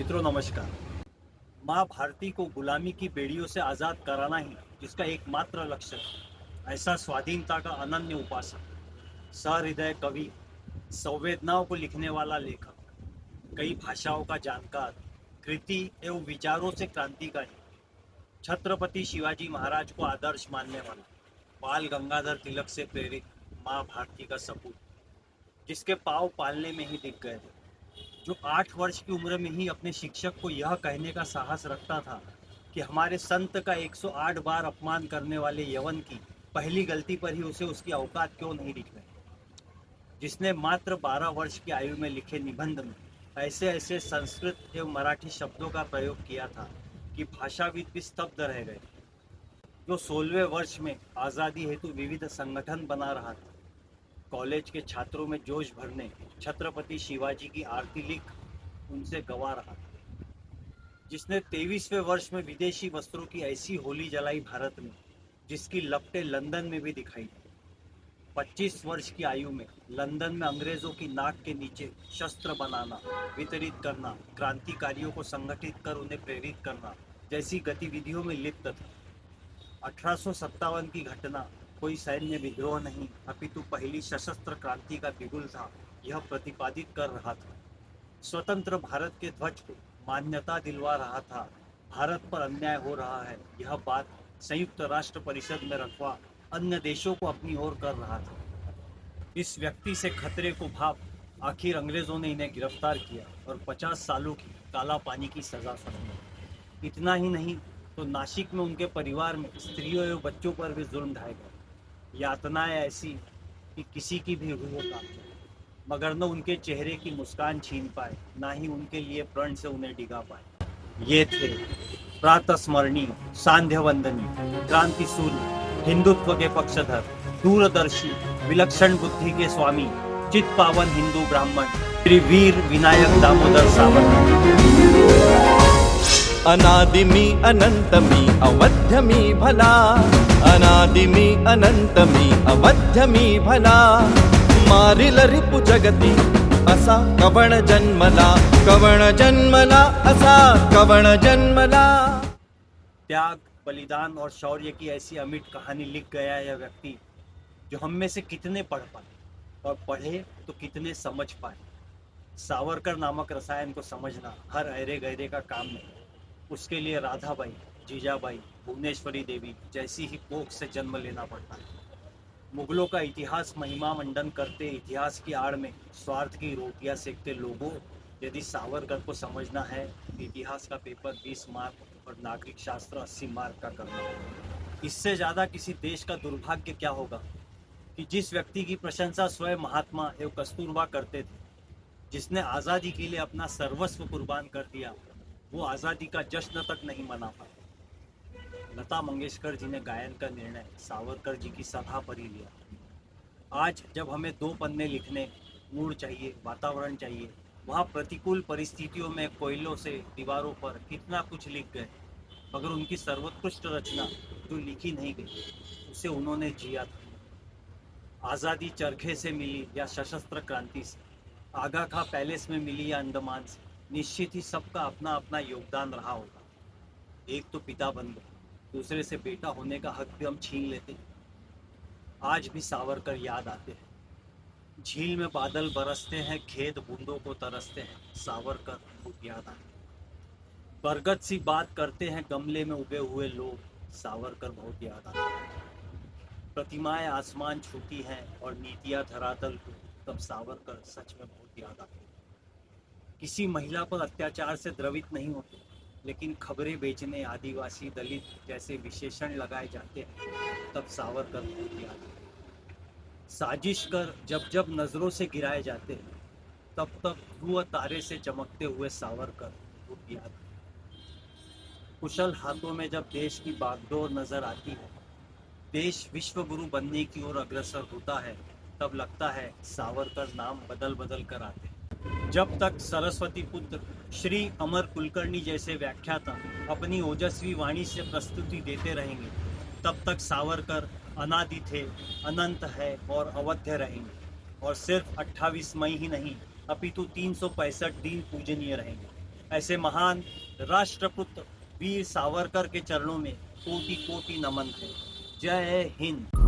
मित्रों नमस्कार। माँ भारती को गुलामी की बेड़ियों से आज़ाद कराना ही जिसका एकमात्र लक्ष्य था, ऐसा स्वाधीनता का अनन्य उपासक, सहृदय कवि, संवेदनाओं को लिखने वाला लेखक, कई भाषाओं का जानकार, कृति एवं विचारों से क्रांतिकारी, छत्रपति शिवाजी महाराज को आदर्श मानने वाला, बाल गंगाधर तिलक से प्रेरित माँ भारती का सपूत, जिसके पाँव पालने में ही दिख गए थे, जो 8 वर्ष की उम्र में ही अपने शिक्षक को यह कहने का साहस रखता था कि हमारे संत का 108 बार अपमान करने वाले यवन की पहली गलती पर ही उसे उसकी औकात क्यों नहीं दिख रही, जिसने मात्र 12 वर्ष की आयु में लिखे निबंध में ऐसे ऐसे संस्कृत एवं मराठी शब्दों का प्रयोग किया था कि भाषाविद भी स्तब्ध रह गए, जो 16वें वर्ष में आज़ादी हेतु विविध संगठन बना रहा था, कॉलेज के छात्रों में जोश भरने छत्रपति शिवाजी की आरती लिख उनसे गवा रहा था, जिसने 23वें वर्ष में विदेशी वस्त्रों की ऐसी होली जलाई भारत में जिसकी लपटें लंदन में भी दिखाई दी, 25 वर्ष की आयु में लंदन में अंग्रेजों की नाक के नीचे शस्त्र बनाना, वितरित करना, क्रांतिकारियों को संगठित कर उन्हें प्रेरित करना जैसी गतिविधियों में लिप्त था। 1857 की घटना कोई सैन्य विद्रोह नहीं अपितु पहली सशस्त्र क्रांति का बिगुल था, यह प्रतिपादित कर रहा था। स्वतंत्र भारत के ध्वज को मान्यता दिलवा रहा था, भारत पर अन्याय हो रहा है यह बात संयुक्त राष्ट्र परिषद में रखवा अन्य देशों को अपनी ओर कर रहा था। इस व्यक्ति से खतरे को भाप आखिर अंग्रेजों ने इन्हें गिरफ्तार किया और 50 सालों की काला पानी की सजा सुनाई। इतना ही नहीं तो नासिक में उनके परिवार में स्त्रियों एवं बच्चों पर भी जुल्म ढाए गए, यातनाएं ऐसी कि किसी की भी रूह कांप जाए, मगर न उनके चेहरे की मुस्कान छीन पाए, ना ही उनके लिए प्रण से उन्हें डिगा पाए। ये थे प्रातस्मरणीय, सांध्य वंदनीय, क्रांति सूर्य, हिंदुत्व के पक्षधर, दूरदर्शी, विलक्षण बुद्धि के स्वामी, चित पावन हिंदू ब्राह्मण श्री वीर विनायक दामोदर सावरकर। अनादिमी अनंतमी अवध्यमी भला, अनादिमी अनंतमी अवध्यमी भला, मारिल रिपु जगती असा कवण जन्मला, कवण जन्मला असा कवण जन्मला। त्याग, बलिदान और शौर्य की ऐसी अमिट कहानी लिख गया यह व्यक्ति, जो हम में से कितने पढ़ पाए और पढ़े तो कितने समझ पाए। सावरकर नामक रसायन को समझना हर अरे गहरे का काम नहीं, उसके लिए राधाबाई, जीजाबाई, भुवनेश्वरी देवी जैसी ही कोख से जन्म लेना पड़ता है। मुगलों का इतिहास महिमा मंडन करते इतिहास की आड़ में स्वार्थ की रोटियां सेकते लोगों, यदि सावरकर को समझना है इतिहास का पेपर 20 मार्क और नागरिक शास्त्र 80 मार्क का करना होगा। इससे ज़्यादा किसी देश का दुर्भाग्य क्या होगा कि जिस व्यक्ति की प्रशंसा स्वयं महात्मा एवं कस्तूरबा करते थे, जिसने आज़ादी के लिए अपना सर्वस्व कुर्बान कर दिया, वो आज़ादी का जश्न तक नहीं मना पाए। लता मंगेशकर जी ने गायन का निर्णय सावरकर जी की सभा पर ही लिया। आज जब हमें 2 पन्ने लिखने, मूड चाहिए, वातावरण चाहिए, वहाँ प्रतिकूल परिस्थितियों में कोयलों से दीवारों पर कितना कुछ लिख गए, मगर उनकी सर्वोत्कृष्ट रचना जो लिखी नहीं गई उसे उन्होंने जिया था। आज़ादी चरखे से मिली या सशस्त्र क्रांति से, आगा खां पैलेस में मिली या अंडमान से, निश्चित ही सबका अपना अपना योगदान रहा होगा। एक तो पिता बन गए, दूसरे से बेटा होने का हक भी हम छीन लेते। आज भी सावरकर याद आते हैं। झील में बादल बरसते हैं, खेत बूंदों को तरसते हैं, सावरकर बहुत याद आते हैं। बरगद सी बात करते हैं गमले में उगे हुए लोग, सावरकर बहुत याद आते हैं। प्रतिमाएं आसमान छूती हैं और नीतियां धरातल को, तब सावरकर सच में बहुत याद आते हैं। किसी महिला पर अत्याचार से द्रवित नहीं होते, लेकिन खबरें बेचने आदिवासी, दलित जैसे विशेषण लगाए जाते हैं, तब सावरकर बहुत याद आते हैं। साजिश कर जब जब नजरों से गिराए जाते हैं, तब तब ध्रुव तारे से चमकते हुए सावरकर बहुत याद आते हैं। कुशल हाथों में जब देश की बागडोर नजर आती है, देश विश्व गुरु बनने की ओर अग्रसर होता है, तब लगता है सावरकर नाम बदल बदल कर आते हैं। जब तक सरस्वती पुत्र श्री अमर कुलकर्णी जैसे व्याख्याता अपनी ओजस्वी वाणी से प्रस्तुति देते रहेंगे, तब तक सावरकर अनादि थे, अनंत है और अवध्य रहेंगे, और सिर्फ 28 मई ही नहीं अपितु 365 दिन पूजनीय रहेंगे। ऐसे महान राष्ट्रपुत्र वीर सावरकर के चरणों में कोटि कोटि नमन है। जय हिंद।